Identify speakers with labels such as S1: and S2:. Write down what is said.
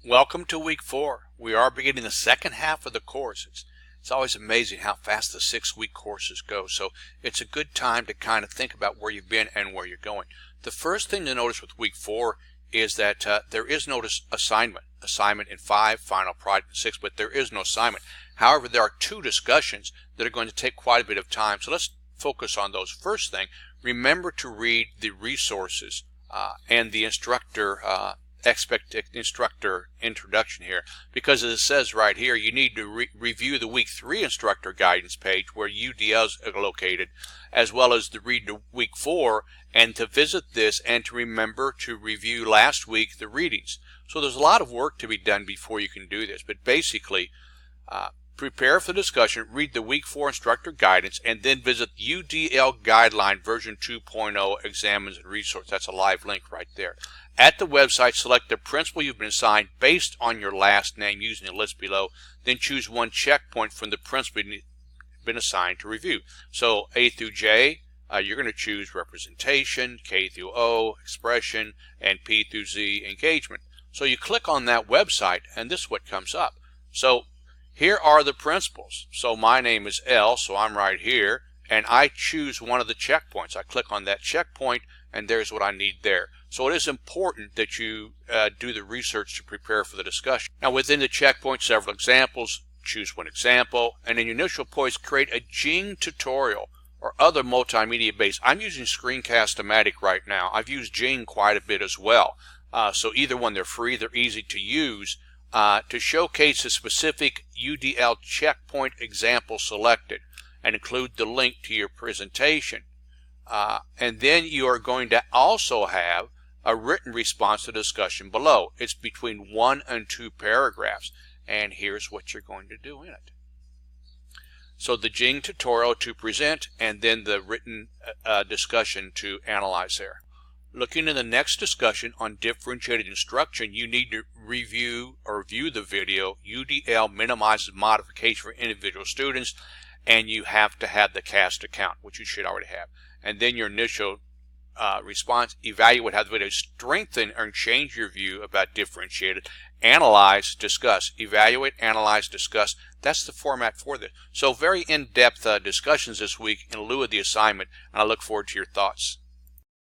S1: Welcome to week 4. We are beginning the second half of the course. It's always amazing how fast the 6-week courses go. So it's a good time to kind of think about where you've been and where you're going. The first thing to notice with week 4 is that there is no assignment. Assignment in 5, final project in 6, but there is no assignment. However, there are 2 discussions that are going to take quite a bit of time. So let's focus on those. First thing, remember to read the resources and the instructor introduction here, because as it says right here, you need to review the week 3 instructor guidance page where UDLs are located, as well as to read the week 4 and to visit this and to remember to review last week the readings. So there's a lot of work to be done before you can do this, but basically prepare for the discussion, read the week 4 instructor guidance, and then visit UDL guideline version 2.0 examines and resource. That's a live link right there. At the website, select the principal you've been assigned based on your last name using the list below. Then choose one checkpoint from the principal you've been assigned to review. So A through J, you're going to choose representation, K through O, expression, and P through Z, engagement. So you click on that website, and this is what comes up. So here are the principals. So my name is L, so I'm right here, and I choose one of the checkpoints. I click on that checkpoint, and there's what I need there. So it is important that you do the research to prepare for the discussion. Now within the checkpoint, several examples. Choose one example, and in your initial points, create a Jing tutorial or other multimedia based. I'm using Screencast-O-Matic right now. I've used Jing quite a bit as well. So either one, they're free, they're easy to use. To showcase a specific UDL checkpoint example selected and include the link to your presentation. And then you are going to also have a written response to the discussion below. It's between 1 and 2 paragraphs, and here's what you're going to do in it. So the Jing tutorial to present, and then the written discussion to analyze there. Looking at the next discussion on differentiated instruction, you need to review or view the video UDL minimizes modification for individual students, and you have to have the CAST account, which you should already have. And then your initial response, evaluate how the video strengthen or change your view about differentiated, analyze, discuss. Evaluate, analyze, discuss. That's the format for this. So very in-depth discussions this week in lieu of the assignment, and I look forward to your thoughts.